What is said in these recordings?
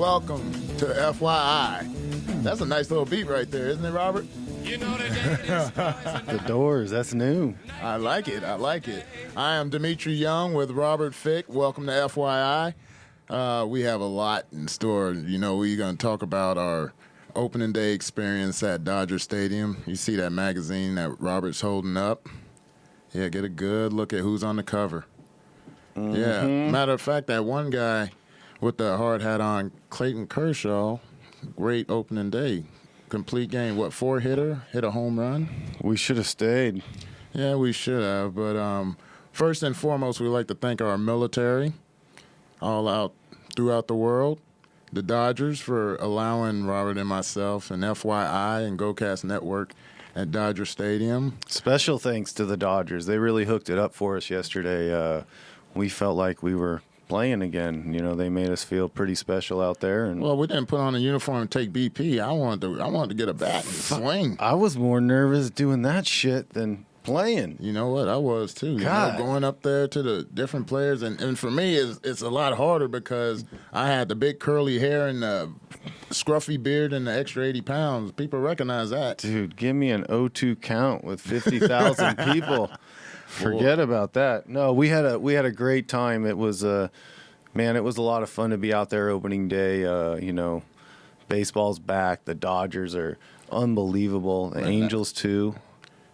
Welcome to F.Y.I. That's a nice little beat right there, isn't it, Robert? You know that The Doors, that's new. I like it. I like it. I am Dmitri Young with Robert Fick. Welcome to F.Y.I. We have a lot in store. You know, we're going to talk about our opening day experience at Dodger Stadium. You see that magazine that Robert's holding up? Yeah, get a good look at who's on the cover. Mm-hmm. Yeah, matter of fact, that one guy with the hard hat on, Clayton Kershaw, great opening day. Complete game, what, 4-hitter, hit a home run? We should have stayed. Yeah, we should have. But first and foremost, we'd like to thank our military all out throughout the world, the Dodgers for allowing Robert and myself and F.Y.I. and GoCast Network at Dodger Stadium. Special thanks to the Dodgers. They really hooked it up for us yesterday. We felt like we were playing again. You know, they made us feel pretty special out there. And well, we didn't put on a uniform and take BP. I wanted to get a bat and swing. I was more nervous doing that shit than playing. You know what? I was too. You know, going up there to the different players, and for me, it's a lot harder because I had the big curly hair and the scruffy beard and the extra 80 pounds. People recognize that. Dude, give me an 0-2 count with 50,000 people. Forget about that. No, we had a great time. It was man, it was a lot of fun to be out there opening day. You know, baseball's back. The Dodgers are unbelievable. The Angels too.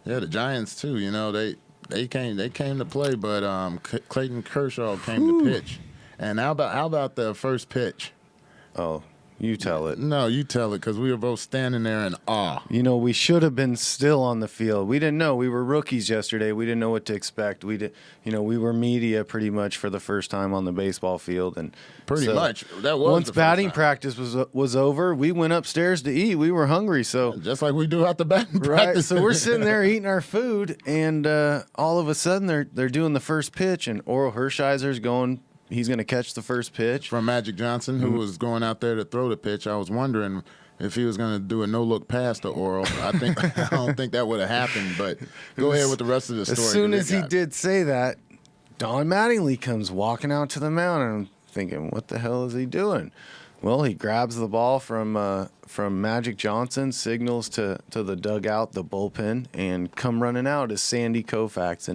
Yeah, the Giants too. You know, they came to play, but Clayton Kershaw came to pitch. And how about the first pitch? Oh, you tell it. No, you tell it, because we were both standing there in awe. You know, we should have been still on the field. We didn't know. We were rookies yesterday. We didn't know what to expect. We were media pretty much for the first time on the baseball field, and pretty much that was once batting practice was over. We went upstairs to eat. We were hungry, so just like we do at the batting right. practice. So we're sitting there eating our food, and all of a sudden they're doing the first pitch, and Orel Hershiser's going. He's going to catch the first pitch. From Magic Johnson, who was going out there to throw the pitch. I was wondering if he was going to do a no-look pass to Orel. I don't think that would have happened, but go ahead with the rest of the story. As soon as he did say that, Don Mattingly comes walking out to the mound, and I'm thinking, what the hell is he doing? Well, he grabs the ball from Magic Johnson, signals to the dugout, the bullpen, and come running out is Sandy Koufax.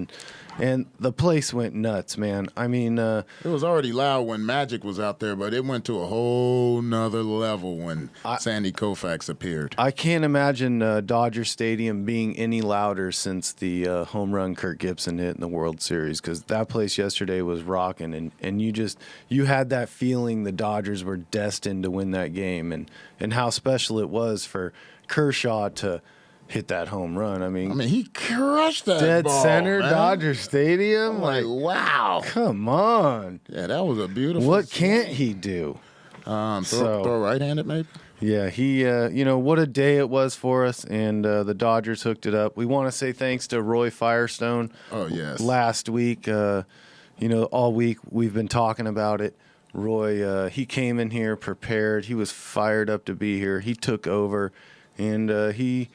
And the place went nuts, man. I mean, it was already loud when Magic was out there, but it went to a whole nother level when Sandy Koufax appeared. I can't imagine Dodger Stadium being any louder since the home run Kirk Gibson hit in the World Series, because that place yesterday was rocking, and you had that feeling the Dodgers were destined to win that game, and how special it was for Kershaw to hit that home run. I mean, he crushed that dead ball, center, man. Dodger Stadium. Like, wow. Come on. Yeah, that was a beautiful. What can't he do? Throw right-handed, maybe? Yeah, he, what a day it was for us, and the Dodgers hooked it up. We want to say thanks to Roy Firestone. Oh, yes. Last week, all week we've been talking about it. Roy, he came in here prepared. He was fired up to be here. He took over, and he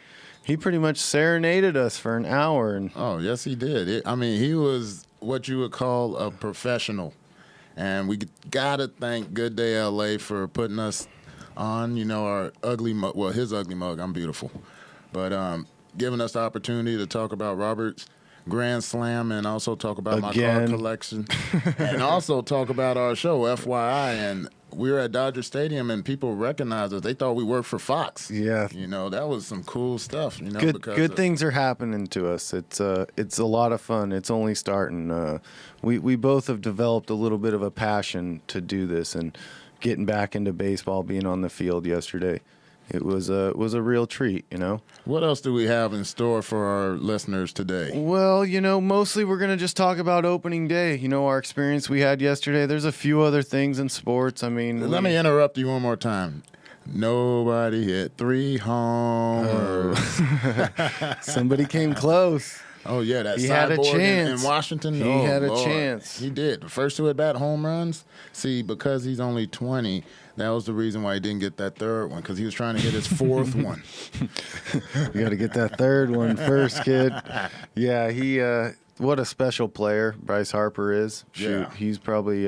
pretty much serenaded us for an hour. And oh, yes, he did. He was what you would call a professional. And we got to thank Good Day LA for putting us on, our ugly mug. Well, his ugly mug, I'm beautiful. But giving us the opportunity to talk about Robert's Grand Slam and also talk about my car collection. And also talk about our show, F.Y.I. And we were at Dodger Stadium, and people recognized us. They thought we worked for Fox. Yeah, that was some cool stuff. Good things are happening to us. It's a lot of fun. It's only starting. We both have developed a little bit of a passion to do this, and getting back into baseball, being on the field yesterday. It was a real treat, What else do we have in store for our listeners today? Well, mostly we're going to just talk about opening day, our experience we had yesterday. There's a few other things in sports. Let me interrupt you one more time. Nobody hit 3 homers. Somebody came close. Oh, yeah, that he had a chance. in Washington. He had a chance. He did. The first 2 at-bat home runs. See, because he's only 20, that was the reason why he didn't get that third one, because he was trying to get his 4th one. You got to get that third one first, kid. Yeah, he what a special player Bryce Harper is. Shoot, he's probably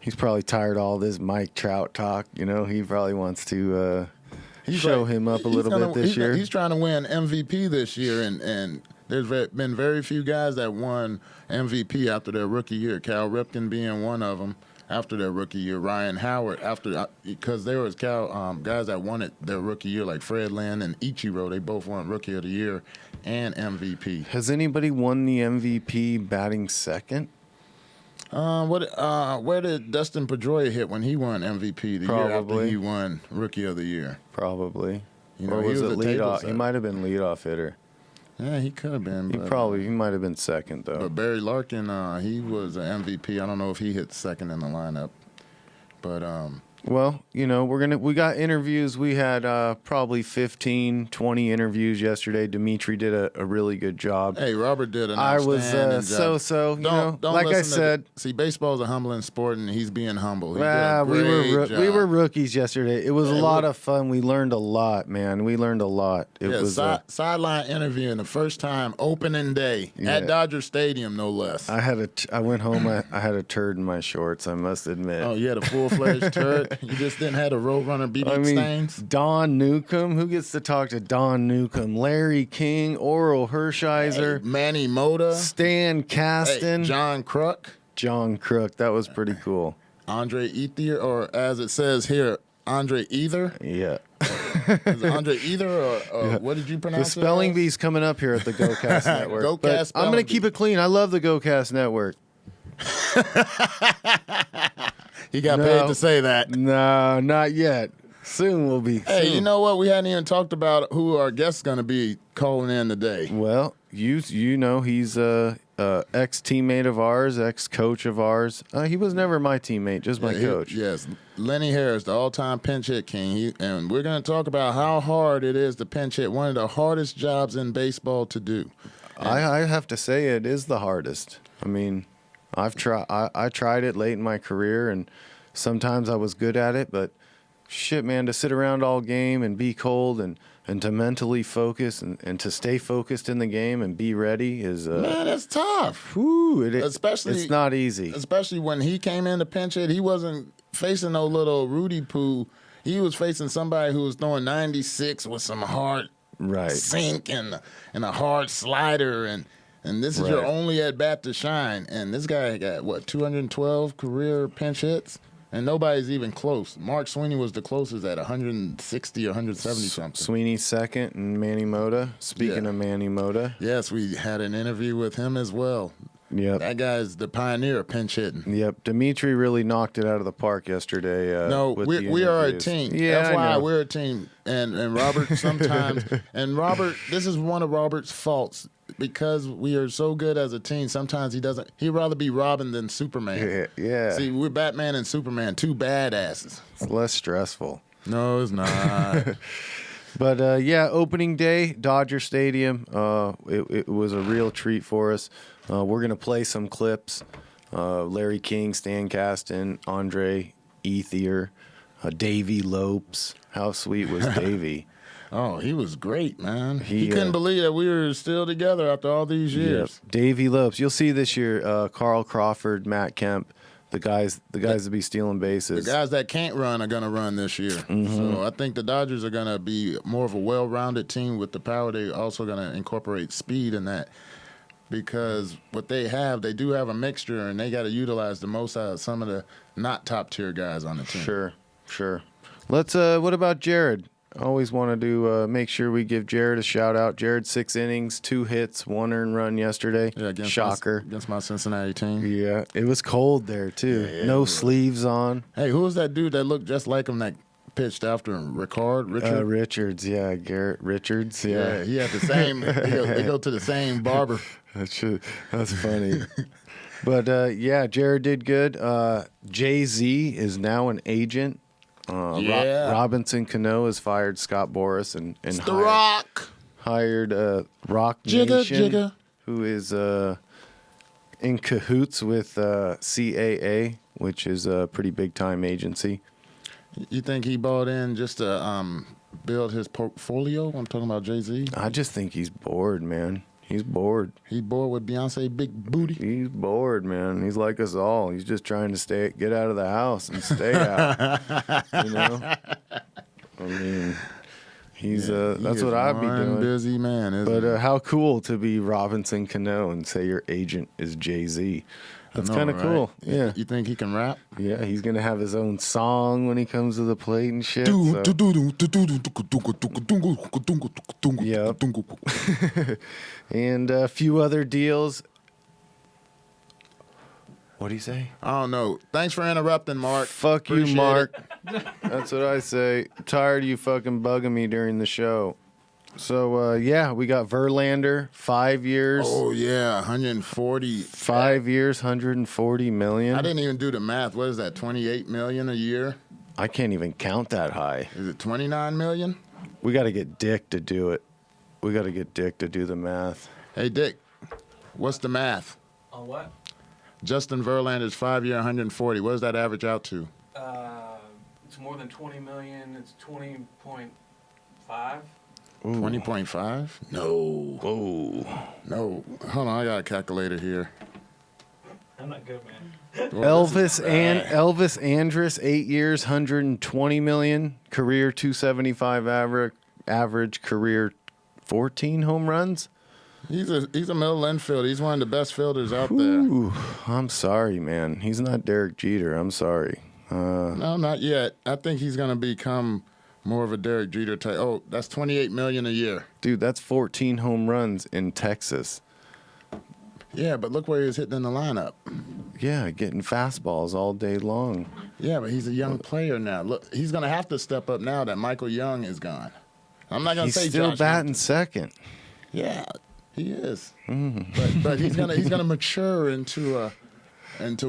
He's probably tired of all this Mike Trout talk. You know, he probably wants to show him up a little bit this year. He's trying to win MVP this year, and there's been very few guys that won MVP after their rookie year. Cal Ripken being one of them after their rookie year. Ryan Howard because there was guys that won it their rookie year, like Fred Lynn and Ichiro. They both won Rookie of the Year and MVP. Has anybody won the MVP batting second? Where did Dustin Pedroia hit when he won MVP the year after he won Rookie of the Year? Probably. You know, or was it leadoff? setter. He might have been leadoff hitter. Yeah, he could have been. He might have been second though. But Barry Larkin, he was an MVP. I don't know if he hit second in the lineup, but well, you know, we got interviews. We had probably 15, 20 interviews yesterday. Dmitri did a really good job. Hey, Robert did an I was outstanding job. you know, like I said. See, baseball's a humbling sport, and he's being humble. He did Well, a great job. we were rookies yesterday. It was a lot of fun. We learned a lot, man. We learned a lot. It was sideline interviewing the first time, opening day at Dodger Stadium, no less. I went home. I had a turd in my shorts. I must admit. Oh, you had a full-fledged turd. You just didn't have a Roadrunner BB stains? Don Newcomb. Who gets to talk to Don Newcomb? Larry King, Orel Hershiser. Hey, Manny Mota. Stan Kasten. Hey, John Kruk. John Kruk. That was pretty cool. Andre Ethier, or as it says here, Andre Ether. Yeah. Is it Andre Ether, or what did you pronounce the it? Spelling Bee's coming up here at the GoCast Network. GoCast I'm going to keep it clean. I love the GoCast Network. He got paid to say that. No, not yet. Soon will be. Hey, soon. you know what? We hadn't even talked about who our guest's going to be calling in today. Well, you know he's a ex-teammate of ours, ex-coach of ours. He was never my teammate, just my coach. Yes, Lenny Harris, the all-time pinch hit king. And we're going to talk about how hard it is to pinch hit, one of the hardest jobs in baseball to do. I have to say it is the hardest. I mean, I tried it late in my career, and sometimes I was good at it, but shit, man, to sit around all game and be cold and to mentally focus and to stay focused in the game and be ready is man, it's tough. It's not easy. Especially when he came in to pinch hit, he wasn't facing no little Rudy Poo. He was facing somebody who was throwing 96 with some hard sink and a hard slider, and this is your only at bat to shine. And this guy got 212 career pinch hits. And nobody's even close. Mark Sweeney was the closest at 160 or 170 something. Sweeney second and Manny Mota. Speaking of Manny Mota. Yes, we had an interview with him as well. Yep. That guy's the pioneer of pinch hitting. Yep. Dmitri really knocked it out of the park yesterday. No, we are a team. Yeah, F.Y.I, we're a team. And Robert sometimes, this is one of Robert's faults. Because we are so good as a team, sometimes he'd rather be Robin than Superman. Yeah. See, we're Batman and Superman, two badasses. It's less stressful. No, it's not. But, opening day, Dodger Stadium. It was a real treat for us. We're going to play some clips. Larry King, Stan Kasten, Andre Ethier, Davey Lopes. How sweet was Davey? Oh, he was great, man. He couldn't believe that we were still together after all these years. Yep. Davey Lopes. You'll see this year, Carl Crawford, Matt Kemp, the guys that be stealing bases. The guys that can't run are going to run this year. Mm-hmm. So I think the Dodgers are going to be more of a well-rounded team with the power. They're also going to incorporate speed in that. Because what they do have a mixture, and they got to utilize the most out of some of the not top-tier guys on the team. Sure. Let's. What about Jared? I always want to make sure we give Jared a shout out. Jared, 6 innings, 2 hits, 1 earned run yesterday. Yeah, Shocker. Against my Cincinnati team. Yeah, it was cold there too. Yeah, no sleeves on. Hey, who was that dude that looked just like him that pitched after him? Richard? Richards, yeah, Garrett Richards. Yeah, he had the same. they go to the same barber. That's funny. But Jared did good. Jay-Z is now an agent. Robinson Cano has fired Scott Boras and hired Rock Nation, who is in cahoots with CAA, which is a pretty big time agency. You think he bought in just to build his portfolio? I'm talking about Jay-Z. I just think he's bored, man. He's bored. He bored with Beyonce big booty. He's bored, man. He's like us all. He's just trying to get out of the house and stay out. You know? I mean, that's what I'd be doing. Busy man, isn't But how cool to be Robinson Cano and say your agent is Jay-Z. That's kind of cool. Yeah. You think he can rap? Yeah, he's going to have his own song when he comes to the plate and shit. Yep. And a few other deals. What do you say? I don't know. Thanks for interrupting, Mark. Fuck you, Appreciate Mark. it. That's what I say. I'm tired of you fucking bugging me during the show. So, we got Verlander, 5 years. Oh, yeah, 140. 5 years, 140 million. I didn't even do the math. What is that, 28 million a year? I can't even count that high. Is it 29 million? We got to get Dick to do it. We got to get Dick to do the math. Hey, Dick, what's the math? On what? Justin Verlander's 5 year, 140. What does that average out to? It's more than 20 million. It's 20.5. 20.5? No. Whoa. No. Hold on, I got a calculator here. I'm not good, man. Well, Elvis Andrus, 8 years, 120 million. Career 275 average. Career 14 home runs. He's a middle infielder. He's one of the best fielders out there. Ooh, I'm sorry, man. He's not Derek Jeter. I'm sorry. No, not yet. I think he's going to become more of a Derek Jeter type. Oh, that's 28 million a year. Dude, that's 14 home runs in Texas. Yeah, but look where he was hitting in the lineup. Yeah, getting fastballs all day long. Yeah, but he's a young player now. Look, he's going to have to step up now that Michael Young is gone. I'm not going to say he's still Josh batting Hampton. second. Yeah, he is. But he's gonna mature into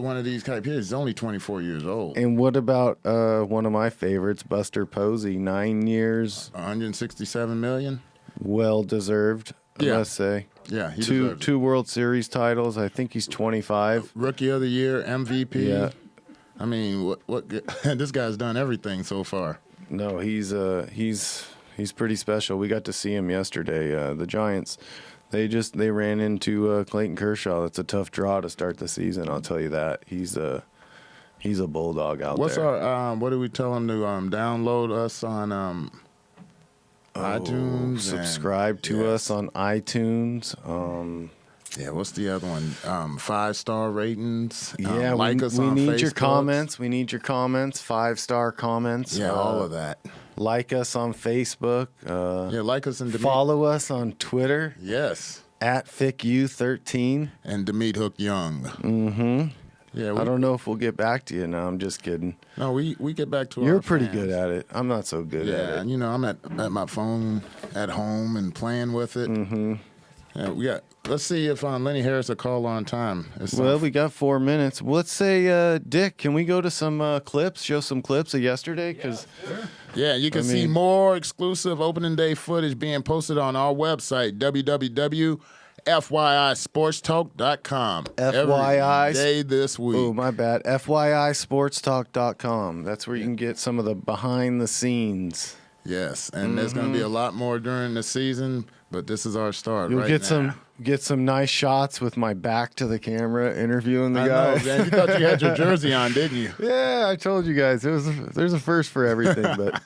one of these type hitters. He's only 24 years old. And what about one of my favorites, Buster Posey, 9 years, 167 million. well deserved, I Yeah. must say. Yeah, he two deserves it. two World Series titles. I think he's 25. Rookie of the year, MVP. Yeah. I mean, what this guy's done everything so far. No, he's pretty special. We got to see him yesterday. The Giants, they ran into Clayton Kershaw. That's a tough draw to start the season. I'll tell you that. He's a bulldog out What's there. our what do we tell him to download us on iTunes? Subscribe to us on iTunes. Yeah, what's the other one? 5-star ratings. Yeah, like us we on need your Facebook. comments. We need your comments. 5-star comments. Yeah, all of that. Like us on Facebook. Yeah, like us and Follow us on Twitter Yes, at FickU13. and Dmitri Hook Young. Mm-hmm. Yeah, I don't know if we'll get back to you now. I'm just kidding. No, we get back to You're our pretty fans. good at it. I'm not so good at Yeah, it. and I'm at my phone at home and playing with it. Mm-hmm. Yeah, let's see if Lenny Harris will call on time. Well, we got 4 minutes. Let's say, Dick, can we go to some clips, show some clips of yesterday? Because Yeah, you can see more exclusive opening day footage being posted on our website, www.FYISportstalk.com. FYI Every day this week. Oh, my bad. FYISportstalk.com. That's where you can get some of the behind the scenes. Yes, and there's going to be a lot more during the season, but this is our start. You'll right get now. some nice shots with my back to the camera interviewing the I know, guys. man. You thought you had your jersey on, didn't you? Yeah, I told you guys there's a first for everything, but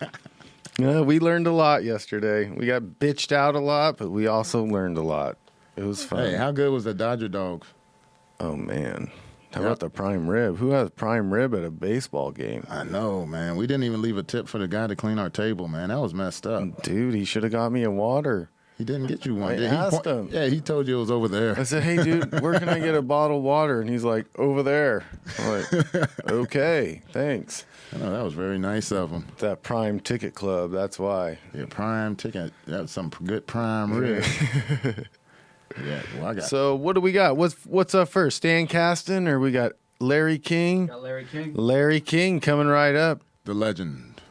we learned a lot yesterday. We got bitched out a lot, but we also learned a lot. It was fun. Hey, how good was the Dodger Dogs? Oh man. How about the prime rib? Who has prime rib at a baseball game? I know, man. We didn't even leave a tip for the guy to clean our table, man. That was messed up. Dude, he should have got me a water. He didn't get you one. I did he? asked him. Yeah, he told you it was over there. I said, "Hey, dude, where can I get a bottle of water?" And he's like, "Over there." I'm like, "Okay, thanks." I know, that was very nice of him. That Prime Ticket Club. That's why. Yeah, prime ticket. That's some good prime rib. Yeah, well, I got So what do we got? What's up first? Stan Kasten, or we got Larry King? Got Larry King. Larry King coming right up. the legend.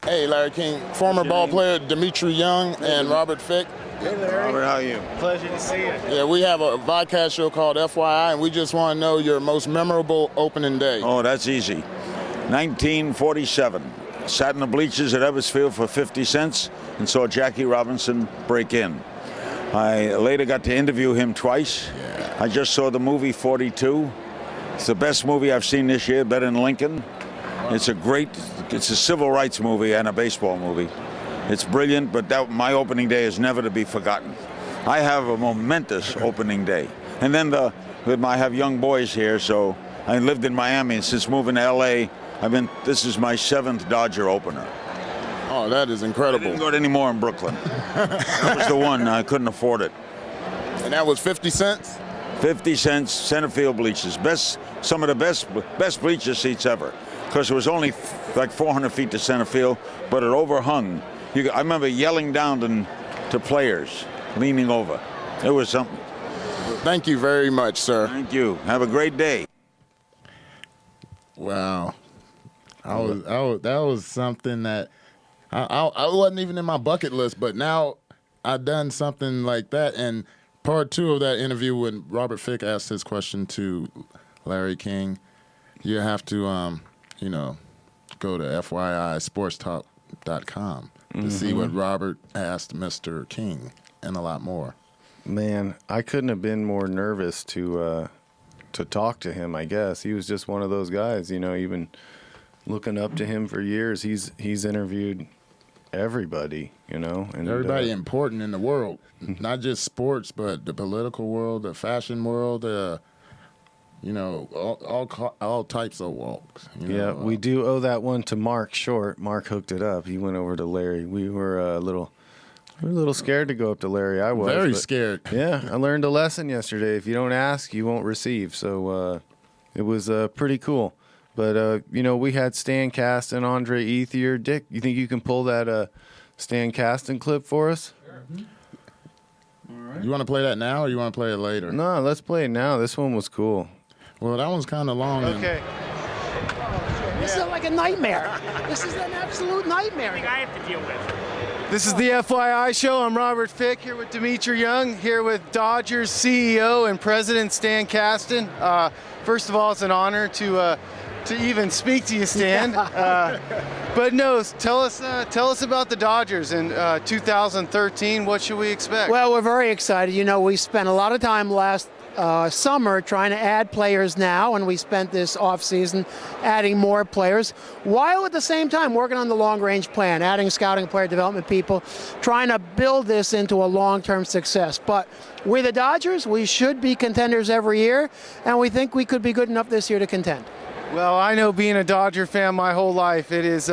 Hey, Larry King, former ball player Dmitri Young and Robert Fick. Hey, Larry. Robert, how are you? Pleasure to see you. Yeah, we have a podcast show called F.Y.I, and we just want to know your most memorable opening day. Oh, that's easy. 1947. Sat in the bleachers at Eversfield for 50 cents and saw Jackie Robinson break in. I later got to interview him twice. Yeah. I just saw the movie 42. It's the best movie I've seen this year, better than Lincoln. It's a civil rights movie and a baseball movie. It's brilliant, but my opening day is never to be forgotten. I have a momentous opening day. And then I have young boys here, so I lived in Miami, and since moving to LA, this is my 7th Dodger opener. Oh, that is I incredible. didn't go to any more in Brooklyn. That was the one. I couldn't afford it. And that was 50 cents? 50 cents, center field bleachers. Some of the best bleacher seats ever. Because it was only like 400 feet to center field, but it overhung. I remember yelling down to players, leaning over. It was something. Thank you very much, sir. Thank you. Have a great day. Wow. That was something that I wasn't even in my bucket list, but now I've done something like that. And part 2 of that interview, when Robert Fick asked his question to Larry King, you have to, go to FYIsportstalk.com to see what Robert asked Mr. King and a lot more. Man, I couldn't have been more nervous to talk to him, I guess. He was just one of those guys, even looking up to him for years. He's interviewed everybody, and Everybody important in the world, not just sports, but the political world, the fashion world, all types of walks. We do owe that one to Mark Short. Mark hooked it up. He went over to Larry. We were a little scared to go up to Larry. I was very scared. Yeah, I learned a lesson yesterday. If you don't ask, you won't receive. So it was pretty cool. But we had Stan Kasten, Andre Ethier. Dick, you think you can pull that Stan Kasten clip for us? Sure. All right. You want to play that now, or you want to play it later? No, let's play it now. This one was cool. Well, that one's kind of long. Okay. This is like a nightmare. This is an absolute nightmare. I have to deal with. This is the F.Y.I. show. I'm Robert Fick here with Dmitri Young, here with Dodgers CEO and President Stan Kasten. First of all, it's an honor to even speak to you, Stan. But no, tell us about the Dodgers in 2013. What should we expect? Well, we're very excited. We spent a lot of time last summer trying to add players now, and we spent this offseason adding more players, while at the same time working on the long-range plan, adding scouting, player development people, trying to build this into a long-term success. But we're the Dodgers. We should be contenders every year, and we think we could be good enough this year to contend. Well, I know, being a Dodger fan my whole life, it is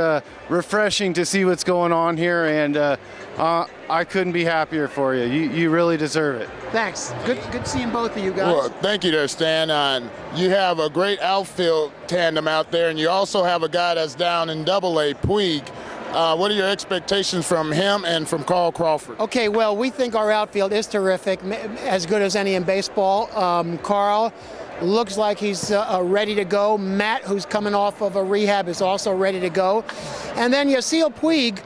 refreshing to see what's going on here, and I couldn't be happier for you. You really deserve it. Thanks. Good seeing both of you guys. Well, thank you there, Stan. You have a great outfield tandem out there, and you also have a guy that's down in Double-A, Puig. What are your expectations from him and from Carl Crawford? Okay, well, we think our outfield is terrific, as good as any in baseball. Carl looks like he's ready to go. Matt, who's coming off of a rehab, is also ready to go. And then Yasiel Puig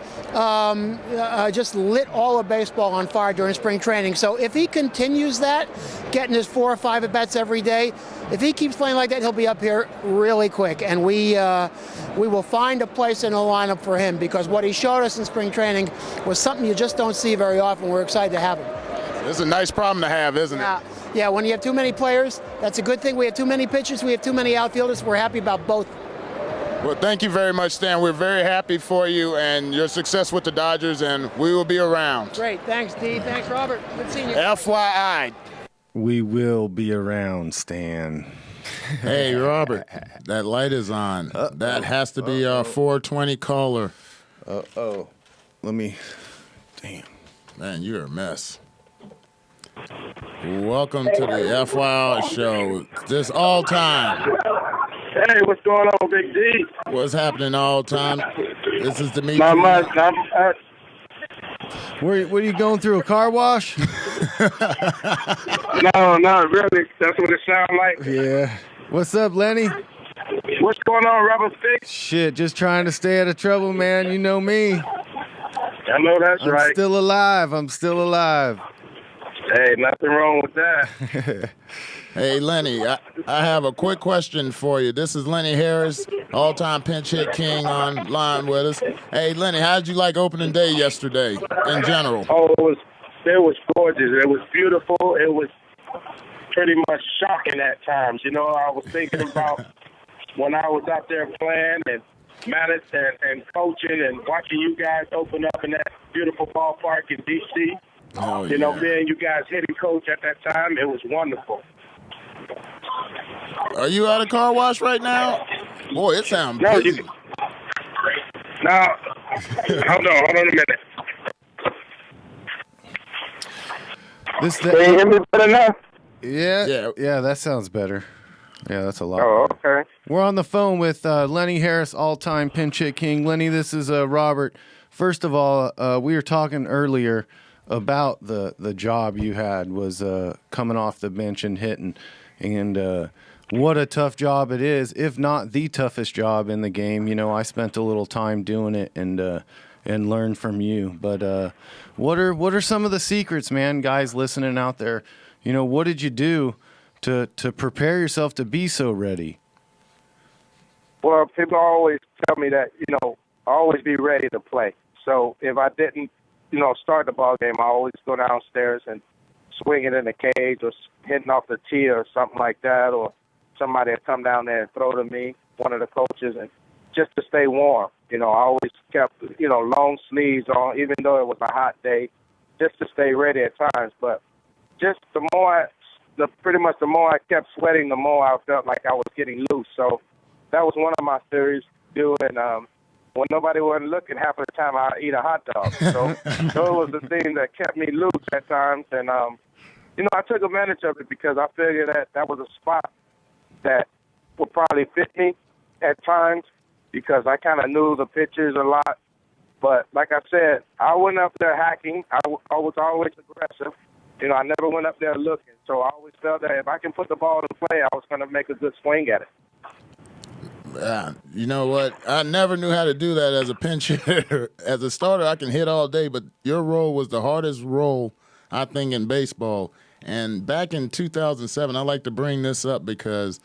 just lit all of baseball on fire during spring training. So if he continues that, getting his 4 or 5 at-bats every day, if he keeps playing like that, he'll be up here really quick. And we will find a place in the lineup for him, because what he showed us in spring training was something you just don't see very often. We're excited to have him. It's a nice problem to have, isn't it? Yeah, when you have too many players, that's a good thing. We have too many pitchers, we have too many outfielders. We're happy about both. Well, thank you very much, Stan. We're very happy for you and your success with the Dodgers, and we will be around. Great. Thanks, Dee. Thanks, Robert. Good seeing you. FYI. We will be around, Stan. Hey, Robert, that light is on. That has to be our 420 caller. Uh-oh. Let me... Damn. Man, you're a mess. Welcome to the FYI show. This all time. Hey, what's going on, Big D? What's happening all time? This is Dmitri. Not much. What are you going through, a car wash? No, not really. That's what it sounds like. Yeah. What's up, Lenny? What's going on, Robert Fick? Shit, just trying to stay out of trouble, man. You know me. I know that's I'm right. still alive. Hey, nothing wrong with that. Hey, Lenny, I have a quick question for you. This is Lenny Harris, all-time pinch hit king, online with us. Hey, Lenny, how did you like opening day yesterday in general? Oh, it It was gorgeous. It was beautiful. It was pretty much shocking at times. You know, I was thinking about when I was out there playing and managing and coaching and watching you guys open up in that beautiful ballpark in D.C. Oh, You know, yeah. being you guys hitting coach at that time, it was wonderful. Are you at a car wash right now? Boy, it sounds No, busy. Now, hold on a minute. This Can you hear me better now? yeah, that sounds better. Yeah, that's a lot. Oh, better. okay. We're on the phone with Lenny Harris, all-time pinch hit king. Lenny, this is Robert. First of all, we were talking earlier about the job you had was coming off the bench and hitting, and what a tough job it is, if not the toughest job in the game. You know, I spent a little time doing it and learned from you. But what are some of the secrets, man? Guys listening out there, you know, what did you do to prepare yourself to be so ready? Well, people always tell me that, you know, always be ready to play. So if I didn't, you know, start the ball game, I always go downstairs and swing it in the cage or hitting off the tee or something like that, or somebody would come down there and throw to me, one of the coaches, and just to stay warm. You know, I always kept, you know, long sleeves on, even though it was a hot day, just to stay ready at times. But just the more I kept sweating, the more I felt like I was getting loose. So that was one of my theories to do. And when nobody wasn't looking, half of the time I'd eat a hot dog. So those was the thing that kept me loose at times. And, you know, I took advantage of it because I figured that was a spot that would probably fit me at times because I kind of knew the pitchers a lot. But like I said, I went up there hacking. I was always aggressive. You know, I never went up there looking. So I always felt that if I can put the ball in play, I was going to make a good swing at it. You know what? I never knew how to do that as a pinch hitter. As a starter, I can hit all day, but your role was the hardest role, I think, in baseball. And back in 2007, I like to bring this up because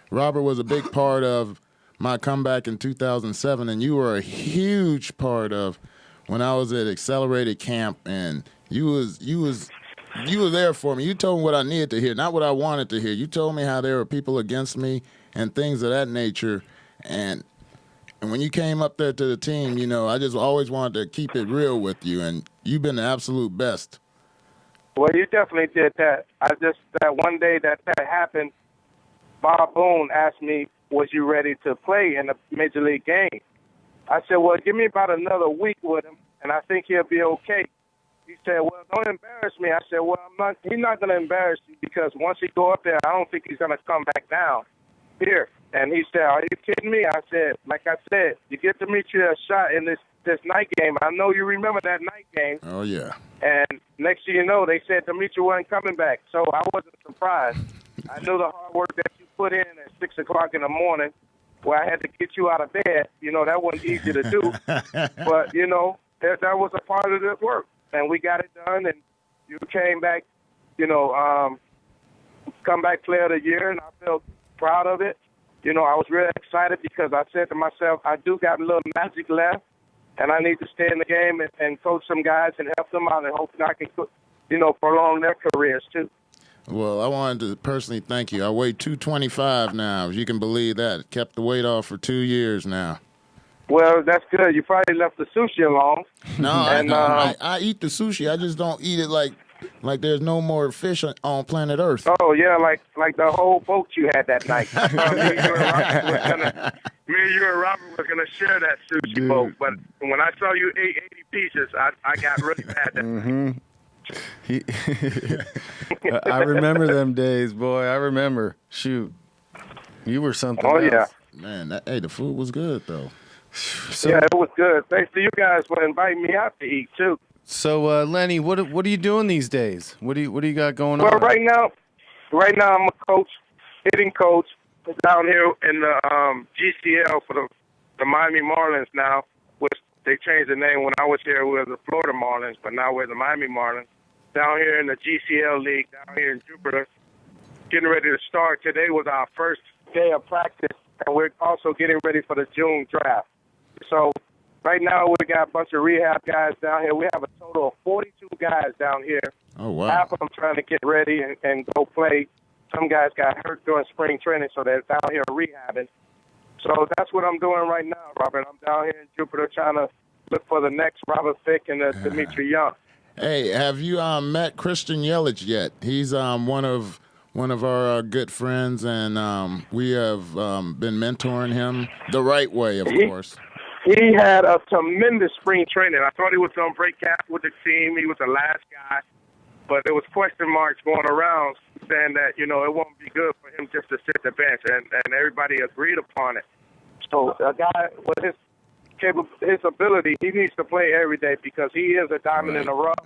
Robert was a big part of my comeback in 2007, and you were a huge part of when I was at Accelerated Camp, and you were there for me. You told me what I needed to hear, not what I wanted to hear. You told me how there were people against me and things of that nature. And when you came up there to the team, you know, I just always wanted to keep it real with you, and you've been the absolute best. Well, you definitely did that. That one day that happened, Bob Boone asked me, was you ready to play in a Major League game? I said, well, give me about another week with him, and I think he'll be okay. He said, well, don't embarrass me. I said, well, he's not going to embarrass you because once he go up there, I don't think he's going to come back down here. And he said, are you kidding me? I said, like I said, you get Dmitri a shot in this night game. I know you remember that night game. Oh, yeah. And next thing you know, they said Dmitri wasn't coming back. So I wasn't surprised. I knew the hard work that you put in at 6 o'clock in the morning where I had to get you out of bed. You know, that wasn't easy to do. But, you know, that was a part of the work. And we got it done, and you came back, you know, comeback player of the year, and I felt proud of it. You know, I was really excited because I said to myself, I do got a little magic left, and I need to stay in the game and coach some guys and help them out and hope that I can, you know, prolong their careers too. Well, I wanted to personally thank you. I weigh 225 now, if you can believe that. Kept the weight off for 2 years now. Well, that's good. You probably left the sushi alone. No, and, I eat the sushi. I just don't eat it like there's no more fish on planet Earth. Oh, yeah, like the whole boat you had that night. Me and you and Robert were going to share that sushi boat, but when I saw you ate 80 pieces, I got really mad. I remember them days, boy. I remember. Shoot. You were something else. Yeah. Man, the food was good, though. So, yeah, it was good. Thanks to you guys for inviting me out to eat, too. So, Lenny, what are you doing these days? What do you got going on? Well, right now I'm a coach, hitting coach down here in the GCL for the Miami Marlins now, which they changed the name. When I was here, we were the Florida Marlins, but now we're the Miami Marlins. Down here in the GCL League, down here in Jupiter, getting ready to start. Today was our first day of practice, and we're also getting ready for the June draft. So Right now, we got a bunch of rehab guys down here. We have a total of 42 guys down here. Oh, wow. Half of them trying to get ready and go play. Some guys got hurt during spring training, so they're down here rehabbing. So that's what I'm doing right now, Robert. I'm down here in Jupiter trying to look for the next Robert Fick and Dmitri Young. Hey, have you met Christian Yelich yet? He's one of our good friends, and we have been mentoring him the right way, of course. He had a tremendous spring training. I thought he was going to break camp with the team. He was the last guy. But there was question marks going around saying that, it won't be good for him just to sit the bench, and everybody agreed upon it. So a guy with his ability, he needs to play every day because he is a diamond in the rough.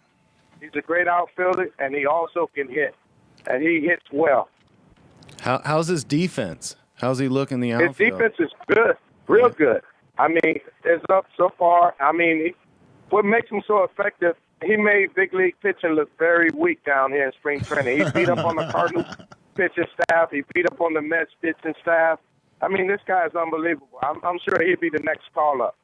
He's a great outfielder, and he also can hit, and he hits well. How's his defense? How's he look in the outfield? His defense is good, real good. I mean, it's up so far. I mean, what makes him so effective, he made big league pitching look very weak down here in spring training. He beat up on the Cardinals pitching staff. He beat up on the Mets pitching staff. I mean, this guy is unbelievable. I'm sure he'll be the next call-up.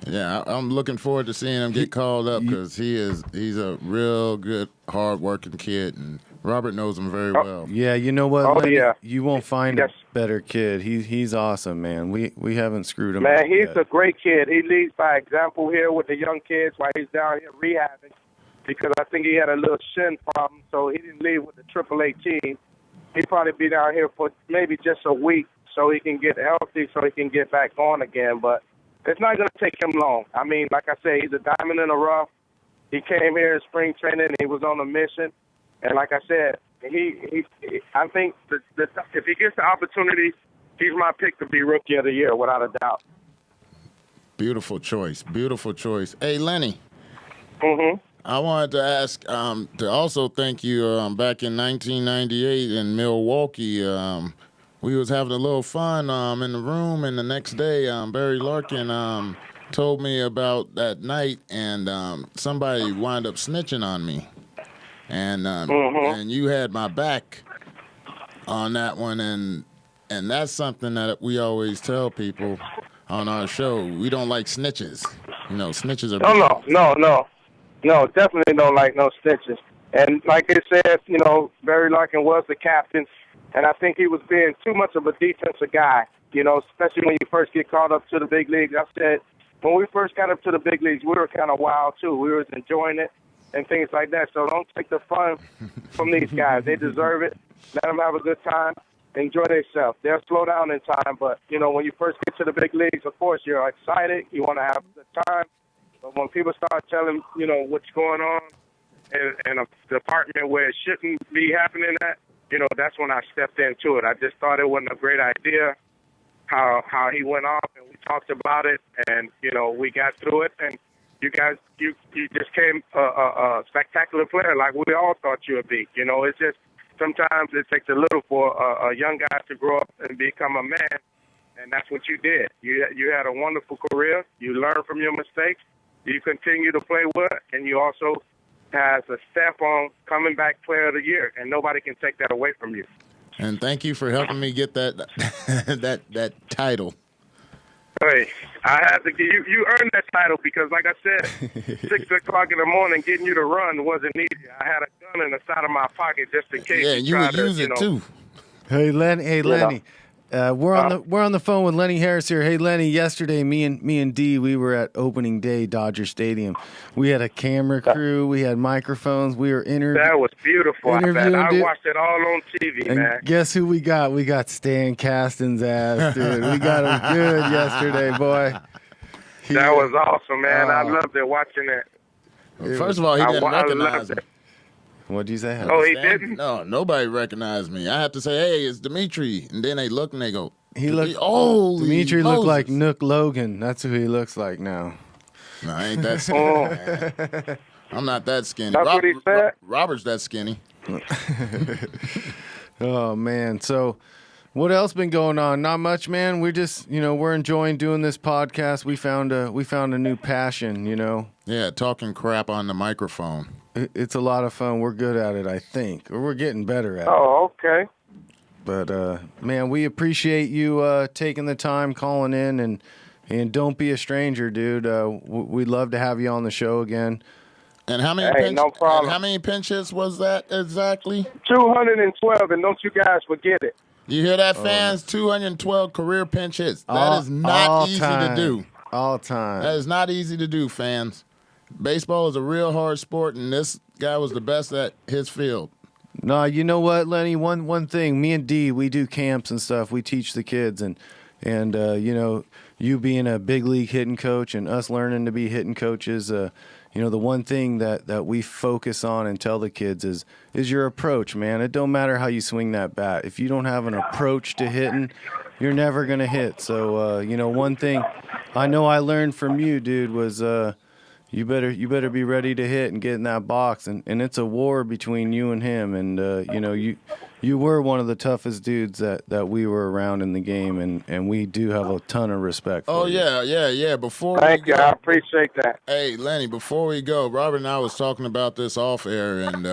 Yeah, I'm looking forward to seeing him get called up because he's a real good, hard-working kid, and Robert knows him very well. Yeah, you know what? Oh, Lenny, yeah. You won't find a better kid. He's awesome, man. We haven't screwed him. Man, up he's yet. a great kid. He leads by example here with the young kids while he's down here rehabbing because I think he had a little shin problem, so he didn't leave with the AAA team. He'd probably be down here for maybe just a week so he can get healthy, so he can get back on again. But it's not going to take him long. I mean, like I say, he's a diamond in the rough. He came here in spring training, and he was on a mission. And like I said, I think if he gets the opportunity, he's my pick to be Rookie of the Year, without a doubt. Beautiful choice. Beautiful choice. Hey, Lenny. Mm-hmm. I wanted to ask to also thank you back in 1998 in Milwaukee. We was having a little fun in the room, and the next day Barry Larkin told me about that night, and somebody wound up snitching on me. And you had my back on that one, and that's something that we always tell people on our show. We don't like snitches. Snitches are No, definitely don't like no snitches. And like I said, Barry Larkin was the captain, and I think he was being too much of a defensive guy, especially when you first get called up to the big leagues. I said, when we first got up to the big leagues, we were kind of wild, too. We were enjoying it and things like that. So don't take the fun from these guys. They deserve it. Let them have a good time. Enjoy themselves. They'll slow down in time, but, when you first get to the big leagues, of course, you're excited. You want to have a good time. But when people start telling, what's going on in a department where it shouldn't be happening at, that's when I stepped into it. I just thought it wasn't a great idea how he went off, and we talked about it, and, we got through it. And you guys, you just came a spectacular player like we all thought you would be. It's just sometimes it takes a little for a young guy to grow up and become a man, and that's what you did. You had a wonderful career. You learned from your mistakes. You continue to play well, and you also has a stamp on coming back Player of the Year, and nobody can take that away from you. And thank you for helping me get that that title. Hey, I had to give you earned that title because, like I said, 6 o'clock in the morning getting you to run wasn't easy. I had a gun in the side of my pocket just in case. Yeah, and you would use it too. Hey, Lenny. We're on the phone with Lenny Hershiser. Hey, Lenny. Yesterday, me and Dee, we were at opening day, Dodger Stadium. We had a camera crew. We had microphones. We were interviewing. That was beautiful. I watched it all on TV, and man. Guess who we got? We got Stan Kasten's ass, dude. We got him good yesterday, boy. That was awesome, man. I loved it watching it. Well, first of all, he didn't recognize me. What'd you say? Oh, he didn't? No, nobody recognized me. I have to say, hey, it's Dmitri. And then they look and they go, Dmitri Moses. looked like Nook Logan. That's who he looks like now. No, I ain't that skinny. Man. I'm not that skinny. That's what he said? Robert's that skinny. Oh, man. So what else been going on? Not much, man. We're just, we're enjoying doing this podcast. We found a new passion, Yeah, talking crap on the microphone. It's a lot of fun. We're good at it, I think. Or we're getting better at it. Oh, okay. But, man, we appreciate you taking the time, calling in, and And don't be a stranger, dude. We'd love to have you on the show again. And how many Hey, no problem. and how many pinch hits was that exactly? 212, and don't you guys forget it. You hear that, fans? 212 career pinch hits. That is not easy to do. All time. That is not easy to do, fans. Baseball is a real hard sport, and this guy was the best at his field. No, you know what, Lenny? One thing, me and Dee, we do camps and stuff. We teach the kids, and you know, you being a big league hitting coach and us learning to be hitting coaches, you know, the one thing that we focus on and tell the kids is your approach, man. It don't matter how you swing that bat. If you don't have an approach to hitting, you're never gonna hit. So, you know, one thing I know I learned from you, dude, was you better be ready to hit and get in that box, and it's a war between you and him. And you know, you were one of the toughest dudes that we were around in the game, and we do have a ton of respect for you. Yeah. Thank you. I appreciate that. Hey, Lenny, before we go, Robert and I was talking about this off air, and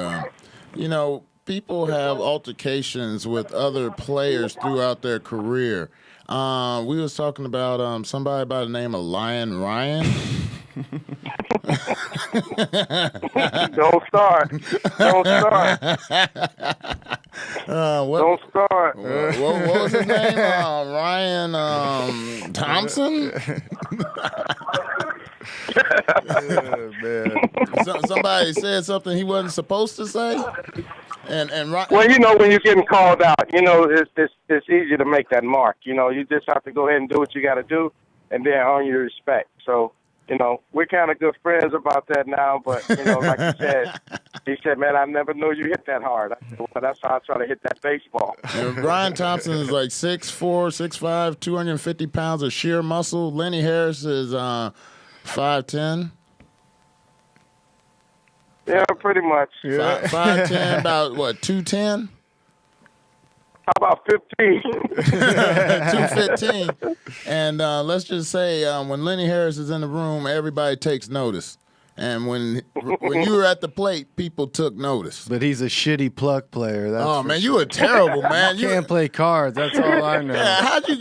you know, people have altercations with other players throughout their career. We was talking about somebody by the name of Lion Ryan. Don't start. Don't start. Don't start. What was his name? Ryan Thompson? Man. Somebody said something he wasn't supposed to say. And Well, you know, when you're getting called out, you know, it's easy to make that mark. You know, you just have to go ahead and do what you got to do, and then earn your respect. So, you know, we're kind of good friends about that now. But, you know, like you said, he said, man, I never knew you hit that hard. I said, well, that's how I try to hit that baseball. Brian Thompson is like 6'4", 6'5", 250 pounds of sheer muscle. Lenny Harris is 5'10". Yeah, pretty much. 5'10", about what, 210? How about 15? 215. And let's just say when Lenny Harris is in the room, everybody takes notice. And when you were at the plate, people took notice. But he's a shitty pluck player. That's man, you were terrible, man. You can't play cards. That's all I know. Yeah, how'd you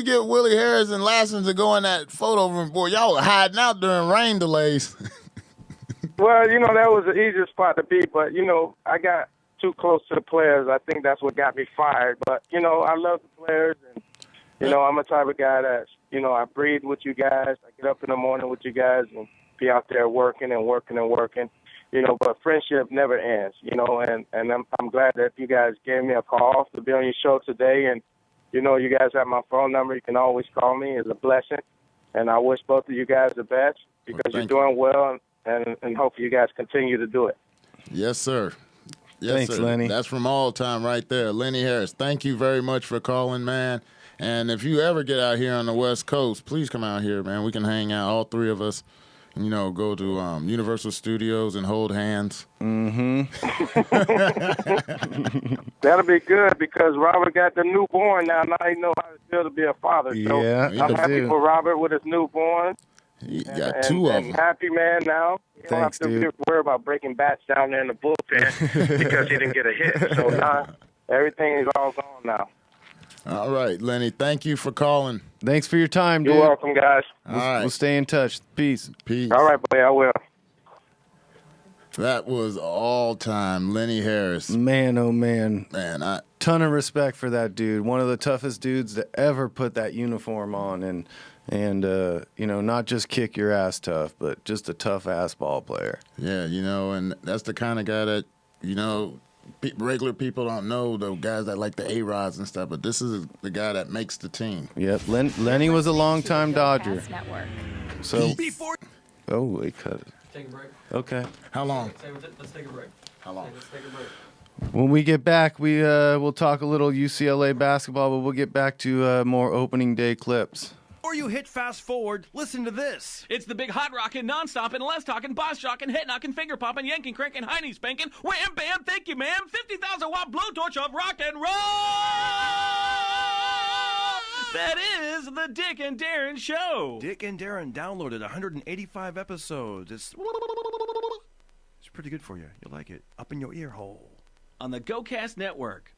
get Willie Harris and Lassen to go in that photo room? Boy, y'all were hiding out during rain delays. Well, you know, that was the easiest spot to be. But, you know, I got too close to the players. I think that's what got me fired. But, you know, I love the players. And, you know, I'm a type of guy that, you know, I breathe with you guys. I get up in the morning with you guys and be out there working and working and working. You know, but friendship never ends, you know, and I'm glad that you guys gave me a call to be on your show today. And, you know, you guys have my phone number. You can always call me. It's a blessing. And I wish both of you guys the best because you're doing well, and hopefully you guys continue to do it. Yes, sir. Yes, Thanks, sir. Lenny. That's from all time right there. Lenny Harris, thank you very much for calling, man. And if you ever get out here on the West Coast, please come out here, man. We can hang out, all three of us. You know, go to Universal Studios and hold hands. Mm-hmm. That'll be good because Robert got the newborn now. Now he knows how to feel to be a father. So Yeah, I'm happy for Robert with his newborn. He got two of them. Happy man now. You don't Thanks, have to dude. worry about breaking bats down there in the bullpen because he didn't get a hit. So now everything is all gone now. All right, Lenny, thank you for calling. Thanks for your time, dude. You're welcome, guys. All right. We'll stay in touch. Peace. Peace. All right, boy, I will. That was all-time Lenny Harris. Man, oh man. Man, Ton of respect for that dude. One of the toughest dudes to ever put that uniform on, and you know, not just kick your ass tough, but just a tough ass ball player. yeah, you know, and that's the kind of guy that, you know, regular people don't know, the guys that like the A-Rods and stuff, but this is the guy that makes the team. Yep. Lenny was a longtime Dodger. Network. So, oh, we cut it. Take a break. Okay. How long? Let's take a break. How long? Let's take a break. When we get back, we'll talk a little UCLA basketball, but we'll get back to more opening day clips. Before you hit fast forward, listen to this. It's the big hot rockin', non-stoppin', less talking, boss jockin', hit knockin', finger poppin', yanking, crankin', hiney spankin', wham bam, thank you ma'am, 50,000 watt blowtorch of rock and roll. That is the Dick and Darren Show. Dick and Darren downloaded 185 episodes. It's pretty good for you. You'll like it. Up in your ear hole. On the GoCast Network.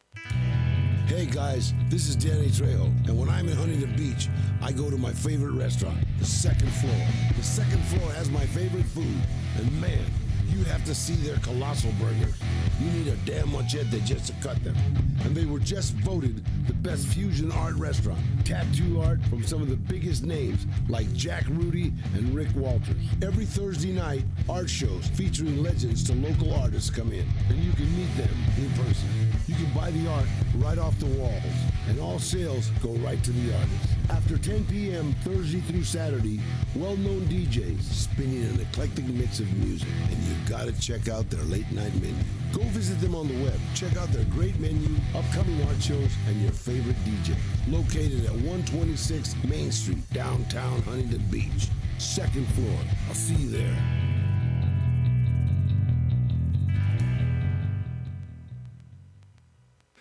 Hey guys, this is Danny Trejo, and when I'm in Huntington Beach, I go to my favorite restaurant, the second floor. The second floor has my favorite food, and man, you'd have to see their colossal burgers. You need a damn machete just to cut them. And they were just voted the best fusion art restaurant. Tattoo art from some of the biggest names like Jack Rudy and Rick Walters. Every Thursday night, art shows featuring legends to local artists come in, and you can meet them in person. You can buy the art right off the walls, and all sales go right to the artist. After 10 p.m. Thursday through Saturday, well-known DJs spinning an eclectic mix of music, and you gotta check out their late night menu. Go visit them on the web, check out their great menu, upcoming art shows, and your favorite DJ. Located at 126 Main Street, downtown Huntington Beach. Second floor. I'll see you there.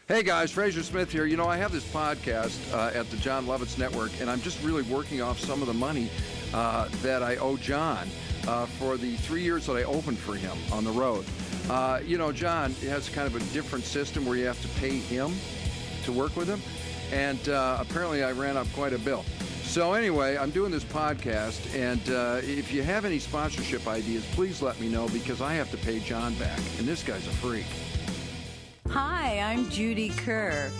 Hey guys, Fraser Smith here. You know, I have this podcast at the John Lovitz Network, and I'm just really working off some of the money that I owe John for the 3 years that I opened for him on the road. You know, John has kind of a different system where you have to pay him to work with him, and apparently I ran up quite a bill. So anyway, I'm doing this podcast, and if you have any sponsorship ideas, please let me know, because I have to pay John back, and this guy's a freak. Hi, I'm Judy Kerr.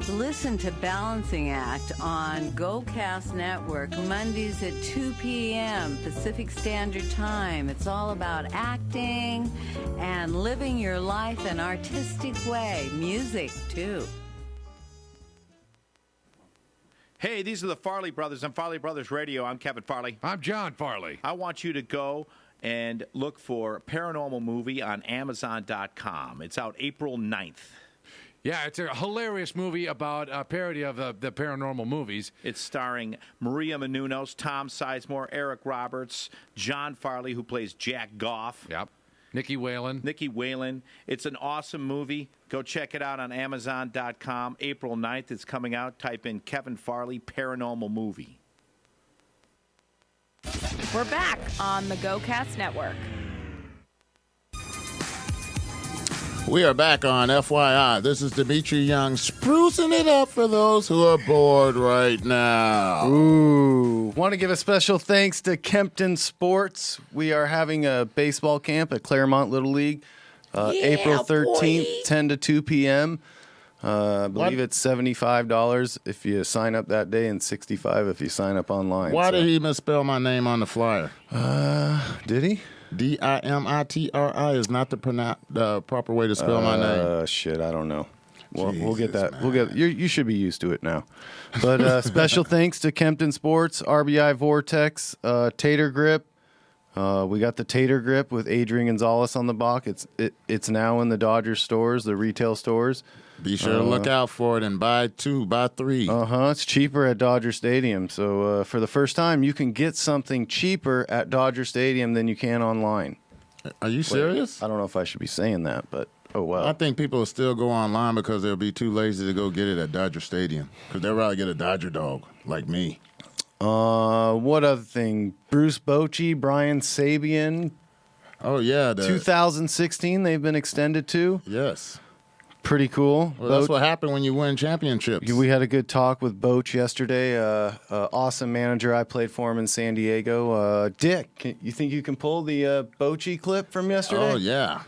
Listen to Balancing Act on GoCast Network Mondays at 2 p.m. Pacific Standard Time. It's all about acting and living your life an artistic way. Music, too. Hey, these are the Farley Brothers on Farley Brothers Radio. I'm Kevin Farley. I'm John Farley. I want you to go and look for Paranormal Movie on Amazon.com. It's out April 9th. Yeah, it's a hilarious movie about a parody of the paranormal movies. It's starring Maria Menounos, Tom Sizemore, Eric Roberts, John Farley, who plays Jack Goff. Yep. Nikki Whalen. It's an awesome movie. Go check it out on Amazon.com. April 9th, it's coming out. Type in Kevin Farley Paranormal Movie. We're back on the GoCast Network. We are back on FYI. This is Dmitri Young sprucing it up for those who are bored right now. Ooh. Want to give a special thanks to Kempton Sports. We are having a baseball camp at Claremont Little League April 13th, 10 to 2 p.m. I believe it's $75 if you sign up that day and $65 if you sign up online. Why did he misspell my name on the flyer? Did he? Dimitri is not the proper way to spell my name. Shit, I don't know. Well, we'll get that. Man. We'll get. You should be used to it now. But special thanks to Kempton Sports, RBI Vortex, Tater Grip. We got the Tater Grip with Adrian Gonzalez on the box. It's now in the Dodgers stores, the retail stores. Be sure to look out for it and buy 2, buy 3. It's cheaper at Dodger Stadium. So for the first time, you can get something cheaper at Dodger Stadium than you can online. Are you serious? I don't know if I should be saying that, but oh well. I think people will still go online because they'll be too lazy to go get it at Dodger Stadium because they'd rather get a Dodger dog like me. What other thing? Bruce Bochy, Brian Sabian. Oh, yeah. 2016, they've been extended to. Yes. Pretty cool. Well, that's what happened when you win championships. We had a good talk with Bochy yesterday. Awesome manager. I played for him in San Diego. Dick, you think you can pull the Bochy clip from yesterday? Oh, yeah.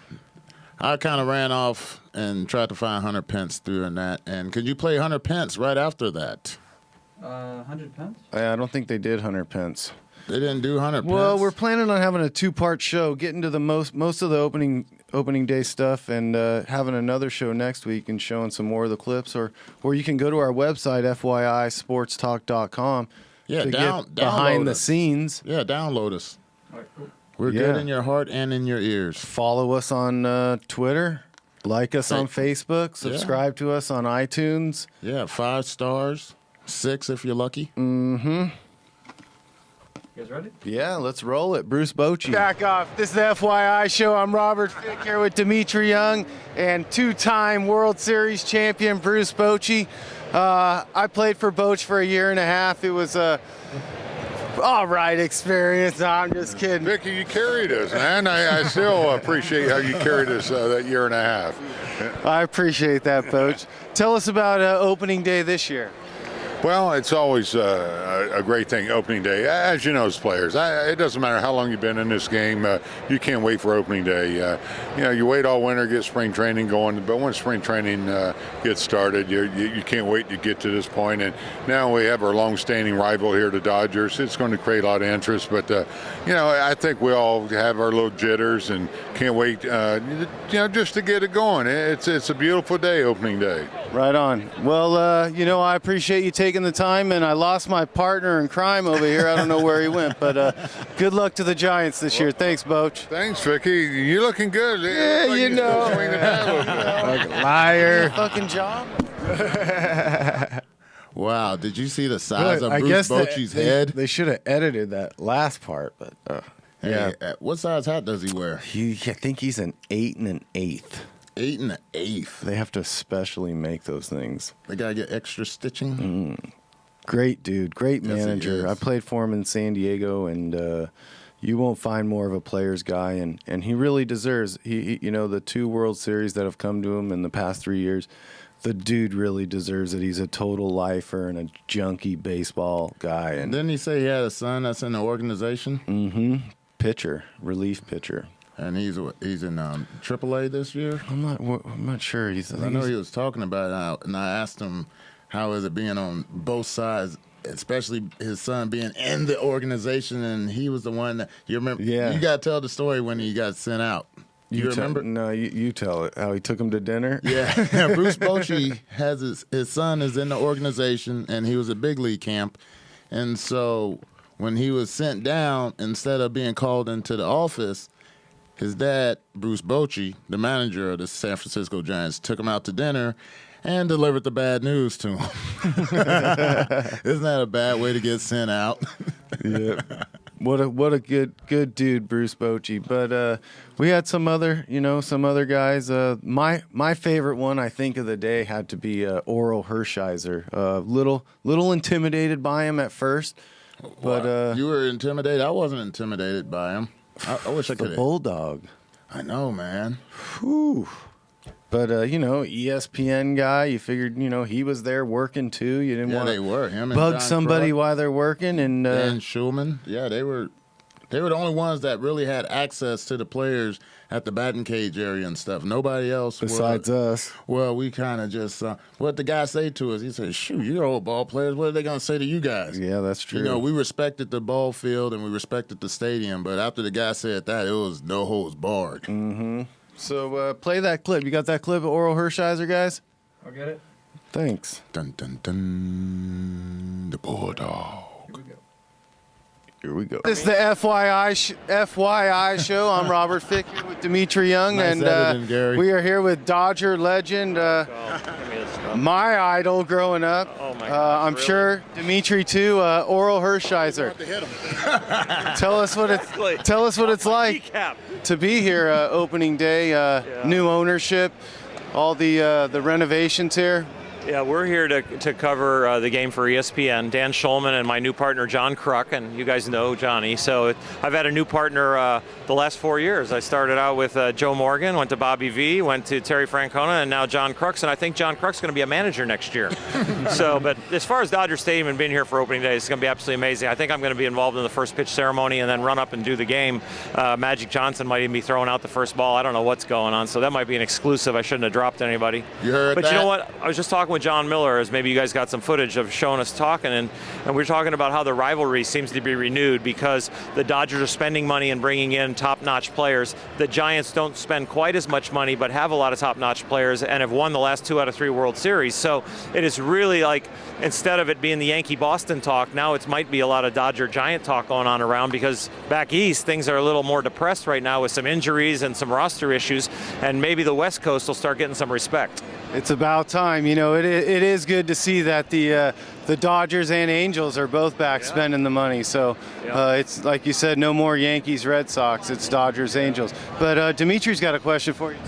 I kind of ran off and tried to find 100 Pence doing that. And could you play 100 Pence right after that? 100 Pence? I don't think they did 100 Pence. They didn't do 100 Pence? Well, we're planning on having a 2-part show, getting to the most of the opening day stuff, and having another show next week and showing some more of the clips. Or you can go to our website, FYISportsTalk.com. Yeah, to get behind the scenes. Yeah, download us. All right, cool. We're good in your heart and in your ears. Follow us on Twitter. Like us on Facebook. Subscribe to us on iTunes. Yeah, 5 stars. 6 if you're lucky. Mm-hmm. You guys ready? Yeah, let's roll it. Bruce Bochy. Back off. This is the FYI show. I'm Robert Fick here with Dmitri Young and 2-time World Series champion Bruce Bochy. I played for Bochy for a year and a half. It was All right, experience. No, I'm just kidding. Vicky, you carried us, man. I still appreciate how you carried us that year and a half. I appreciate that, Coach. Tell us about opening day this year. Well, it's always a great thing, opening day. As you know, as players, it doesn't matter how long you've been in this game, you can't wait for opening day. You wait all winter, get spring training going, but when spring training gets started, you can't wait to get to this point. And now we have our long-standing rival here, the Dodgers. It's going to create a lot of interest, but I think we all have our little jitters and can't wait, just to get it going. It's a beautiful day, opening day. Right on. Well, I appreciate you taking the time, and I lost my partner in crime over here. I don't know where he went, but good luck to the Giants this year. Thanks, Bochy. Thanks, Vicky. You're looking good. Yeah, like you know. Like liar. Fucking job. Wow, did you see the size of I Bruce guess Bochy's head? They should have edited that last part, but Hey, what size hat does he wear? I think he's an 8 1/8. 8 1/8. They have to specially make those things. They gotta get extra stitching. Great dude, great Yes, he manager. is. I played for him in San Diego, and you won't find more of a player's guy, and he really deserves. He the 2 World Series that have come to him in the past 3 years. The dude really deserves it. He's a total lifer and a junkie baseball guy. And didn't he say he had a son that's in the organization? Mm-hmm. Pitcher, relief pitcher. And he's in AAA this year. I'm not sure. I know he was talking about it, and I asked him how is it being on both sides, especially his son being in the organization, and he was the one that you remember. Yeah. You got to tell the story when he got sent out. You remember? No, you tell it. How he took him to dinner. Yeah, Bruce Bochy has his son is in the organization, and he was at big league camp, and so when he was sent down, instead of being called into the office, his dad, Bruce Bochy, the manager of the San Francisco Giants, took him out to dinner and delivered the bad news to him. Isn't that a bad way to get sent out? Yeah. What a good dude, Bruce Bochy. But we had some other guys. My favorite one, I think, of the day had to be Orel Hershiser. Little intimidated by him at first, but you were intimidated. I wasn't intimidated by him. I wish I could. The Bulldog. I know, man. Whew. But ESPN guy, you figured he was there working too. You didn't want they were him and bug John somebody Kruk. while they're working, and Dan Schulman. Yeah, they were the only ones that really had access to the players at the batting cage area and stuff. Nobody else besides us. Well, we kind of just what the guy say to us. He said, "Shoot, you're old ball players. What are they gonna say to you guys?" Yeah, that's true. We respected the ball field and we respected the stadium, but after the guy said that, it was no holds barred. Mm-hmm. So play that clip. You got that clip of Orel Hershiser, guys? I'll get it. Thanks. Dun dun dun. The Bulldog. Here we go. This is the F.Y.I. show. I'm Robert Fick here with Dmitri Young, Nice and editing, Gary. we are here with Dodger legend, my idol growing up. Oh my God, I'm sure Dmitri too. Orel Hershiser. Tell us what it's like to be here opening day. New ownership, all the renovations here. Yeah, we're here to cover the game for ESPN. Dan Schulman and my new partner, John Kruk, and you guys know Johnny. So I've had a new partner the last 4 years. I started out with Joe Morgan, went to Bobby V, went to Terry Francona, and now John Kruk's, and I think John Kruk's going to be a manager next year. But as far as Dodger Stadium and being here for opening day, it's going to be absolutely amazing. I think I'm going to be involved in the first pitch ceremony and then run up and do the game. Magic Johnson might even be throwing out the first ball. I don't know what's going on, so that might be an exclusive. I shouldn't have dropped anybody. You heard But that? you know what? I was just talking with John Miller, as maybe you guys got some footage of showing us talking, and we're talking about how the rivalry seems to be renewed because the Dodgers are spending money and bringing in top-notch players. The Giants don't spend quite as much money but have a lot of top-notch players and have won the last 2 out of 3 World Series. So it is really like, instead of it being the Yankee-Boston talk, now it might be a lot of Dodger-Giant talk going on around, because back east things are a little more depressed right now with some injuries and some roster issues, and maybe the West Coast will start getting some respect. It's about time. It is good to see that the Dodgers and Angels are both back spending the money. So it's like you said, no more Yankees, Red Sox. It's Dodgers, Angels. But Dimitri's got a question for you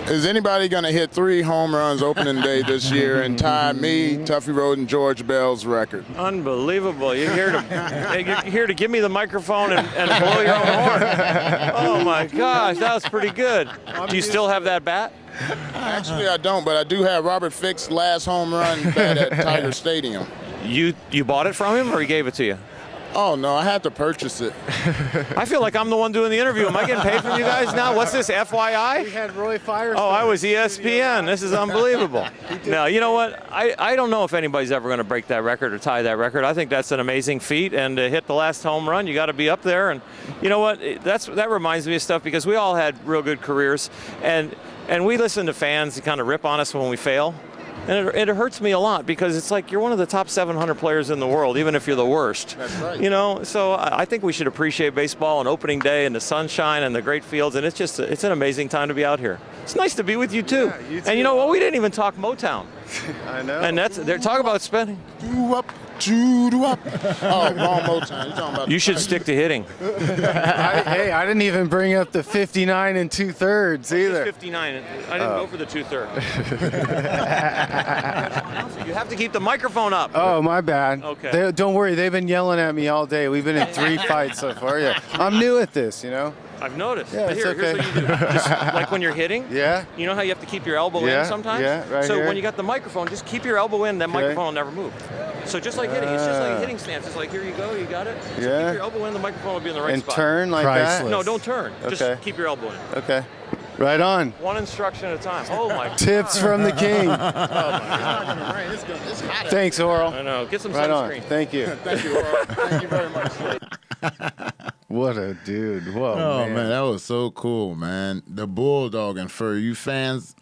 too. Is anybody going to hit 3 home runs opening day this year and tie me, Tuffy Rhodes, and George Bell's record? Unbelievable. You're here to give me the microphone and blow your own horn. Oh, my gosh. That was pretty good. Do you still have that bat? Actually, I don't, but I do have Robert Fick's last home run bat at Tiger Stadium. You bought it from him, or he gave it to you? Oh, no, I had to purchase it. I feel like I'm the one doing the interview. Am I getting paid from you guys now? What's this, F.Y.I? We had Roy Firestone. Oh, I was ESPN. This is unbelievable. Now, you know what? I don't know if anybody's ever going to break that record or tie that record. I think that's an amazing feat, and to hit the last home run, you got to be up there. And you know what? That reminds me of stuff, because we all had real good careers, and we listen to fans kind of rip on us when we fail. And it hurts me a lot, because it's like you're one of the top 700 players in the world, even if you're the worst. That's right. You know, so I think we should appreciate baseball and opening day and the sunshine and the great fields, and it's an amazing time to be out here. It's nice to be with you too. Yeah, you too. And you know what? We didn't even talk Motown. I know. And they're talking about spending. Oh, wrong Motown. You're talking about You should stick to hitting. Hey, I didn't even bring up the 59 2/3 either. 59. I didn't go for the 2/3. You have to keep the microphone up. Oh, my bad. Okay. Don't worry, they've been yelling at me all day. We've been in 3 fights so far. Yeah, I'm new at this, you know. I've noticed. Yeah, But it's here's okay. what you do. Just like when you're hitting. Yeah. You know how you have to keep your elbow Yeah, in sometimes? yeah, right So here. when you got the microphone, just keep your elbow in, that microphone will never move. So just like hitting, it's just like a hitting stance. It's like, here you go, you got it. So Yeah. keep your elbow in, the microphone will be in the right And spot. turn like that? No, don't turn. Okay. Just keep your elbow in. Okay. Right on. One instruction at a time. Oh, my God. Tips from the king. Oh, my God. It's hot. Thanks, Orel. I know. Get some Right on. sunscreen. Thank you. Thank you, Orel. Thank you very much. What a dude. Whoa, Oh, man, that was so cool, man. The Bulldog, and for you fans,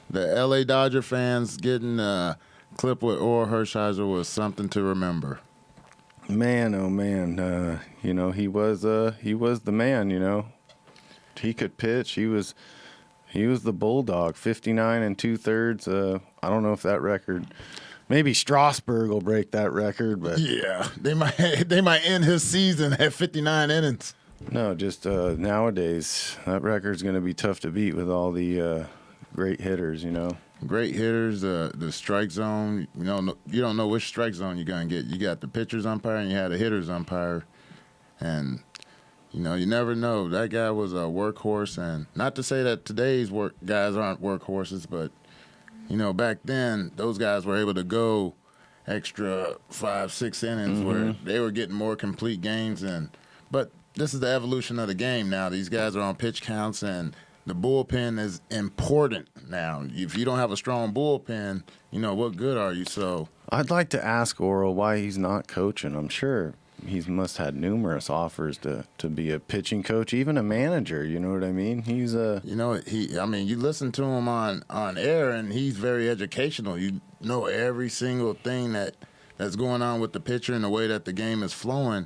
the L.A. Dodger fans, getting a clip with Orel Hershiser was something to remember. Man, oh man, you know, he was the man, you know. He could pitch. He was the Bulldog, 59 2/3. I don't know if that record, maybe Strasburg will break that record, but Yeah, they might end his season at 59 innings. no, just nowadays that record's going to be tough to beat with all the great hitters, you know. Great hitters, the strike zone. You don't know which strike zone you're gonna get. You got the pitcher's umpire and you had a hitter's umpire, and you never know. That guy was a workhorse, and not to say that today's guys aren't workhorses, but back then those guys were able to go extra 5-6 innings where they were getting more complete games. But this is the evolution of the game now. These guys are on pitch counts, and the bullpen is important now. If you don't have a strong bullpen, what good are you? So I'd like to ask Orel why he's not coaching. I'm sure he must have had numerous offers to be a pitching coach, even a manager. You know what I mean? He's a you listen to him on air, and he's very educational. You know every single thing that's going on with the pitcher and the way that the game is flowing.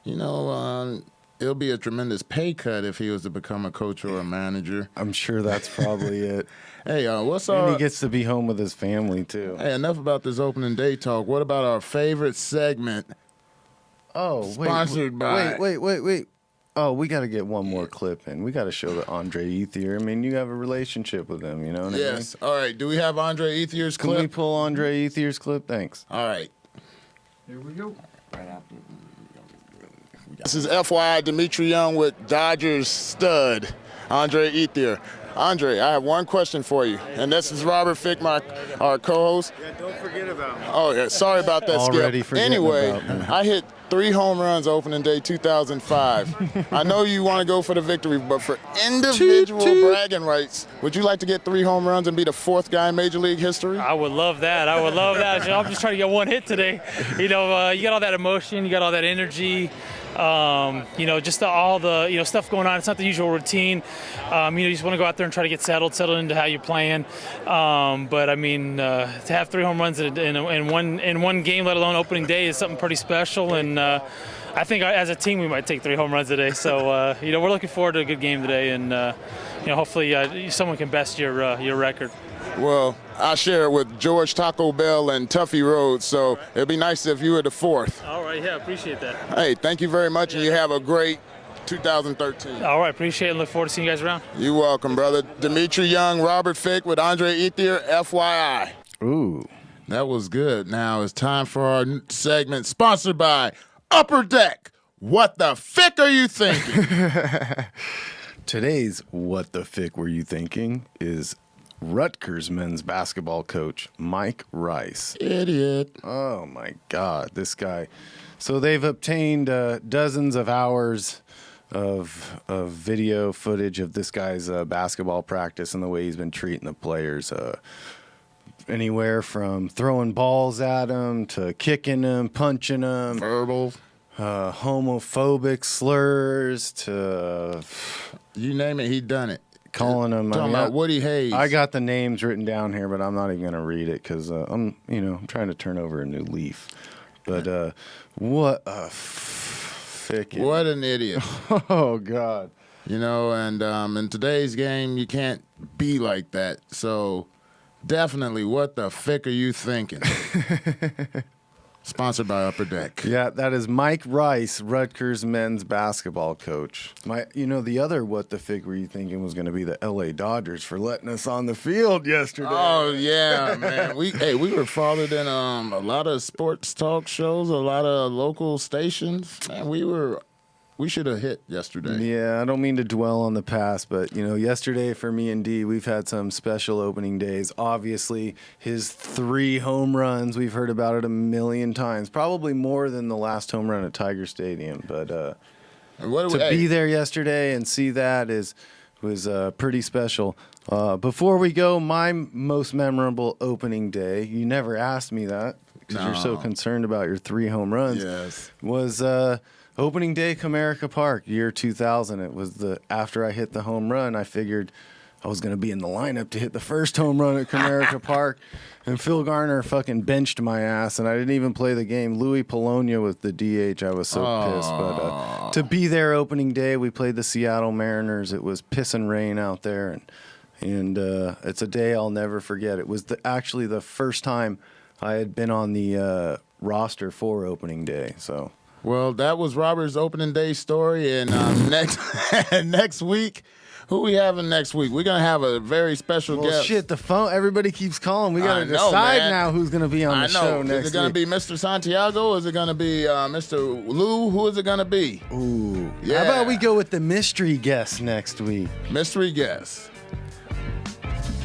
It'll be a tremendous pay cut if he was to become a coach or a manager. I'm sure that's probably it. Hey, what's and our? he gets to be home with his family too. Hey, enough about this opening day talk. What about our favorite segment? Oh, sponsored by. Wait. Oh, we got to get one more clip in. We got to show the Andre Ethier. I mean, you have a relationship with him, you know what I mean? Yes. All right. Do we have Andre Ethier's clip? Can we pull Andre Ethier's clip? Thanks. All right. Here we go. This is F.Y.I. Dmitri Young with Dodgers stud, Andre Ethier. Andre, I have one question for you, and this is Robert Fick, our co-host. Yeah, don't forget about me. Oh, yeah, sorry about that, Already Skip. Anyway, I hit 3 home runs opening day 2005. I know you want to go for the victory, but for individual bragging rights, would you like to get 3 home runs and be the 4th guy in Major League history? I would love that. I'm just trying to get one hit today. You got all that emotion, you got all that energy. Just all the stuff going on. It's not the usual routine. You just want to go out there and try to get settled into how you're playing. But I mean, to have 3 home runs in one game, let alone opening day, is something pretty special. And I think as a team we might take 3 home runs today. So we're looking forward to a good game today, and hopefully someone can best your record. Well, I share it with George Taco Bell and Tuffy Rhodes, so it'd be nice if you were the 4th. All right, yeah, appreciate that. Hey, thank you very much, and you have a great 2013. All right, appreciate it. Look forward to seeing you guys around. You're welcome, brother. Dmitri Young, Robert Fick with Andre Ethier, F.Y.I. Ooh. That was good. Now it's time for our segment sponsored by Upper Deck. What the Fick are you thinking? Today's What the Fick Were You Thinking is Rutgers men's basketball coach Mike Rice. Idiot. Oh, my God, this guy. So they've obtained dozens of hours of video footage of this guy's basketball practice and the way he's been treating the players. Anywhere from throwing balls at them to kicking them, punching them. Verbal. Homophobic slurs to... You name it, he done it. Calling them... Talking about Woody Hayes. I got the names written down here, but I'm not even going to read it because I'm trying to turn over a new leaf. But what a fick. What an idiot. Oh, God. You know, and in today's game, you can't be like that. So... Definitely, what the Fick are you thinking? Sponsored by Upper Deck. Yeah, that is Mike Rice, Rutgers men's basketball coach. The other what the Fick were you thinking was going to be the LA Dodgers for letting us on the field yesterday. Oh yeah, man. We were fathered in a lot of sports talk shows, a lot of local stations. Man, we should have hit yesterday. Yeah, I don't mean to dwell on the past, but, yesterday for me and D, we've had some special opening days. Obviously, his 3 home runs, we've heard about it a million times, probably more than the last home run at Tiger Stadium. But to be there yesterday and see that was pretty special. Before we go, my most memorable opening day, you never asked me that because you're so concerned about your 3 home runs, was... opening day, Comerica Park, year 2000. It was after I hit the home run, I figured I was going to be in the lineup to hit the first home run at Comerica Park. And Phil Garner fucking benched my ass, and I didn't even play the game. Louis Polonia was the DH. I was so pissed. But to be there opening day, we played the Seattle Mariners. It was pissing rain out there, and it's a day I'll never forget. It was actually the first time I had been on the roster for opening day, so... Well, that was Robert's opening day story, and next week, who we having next week? We're gonna have a very special guest. Shit, the phone. Everybody keeps calling. We gotta decide now who's gonna be on the show next week. Is it gonna be Mr. Santiago? Is it gonna be Mr. Lou? Who is it gonna be? Ooh, yeah. How about we go with the mystery guest next week? Mystery guest.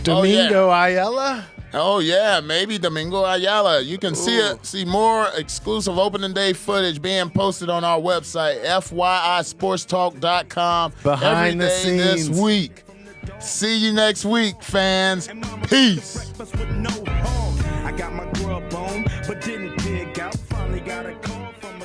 Domingo Ayala. Oh, yeah, maybe Domingo Ayala. You can see more exclusive opening day footage being posted on our website, FYIsportstalk.com. Behind the scenes. This week. See you next week, fans. Peace. I got my grub on, but didn't dig out. Finally got a call from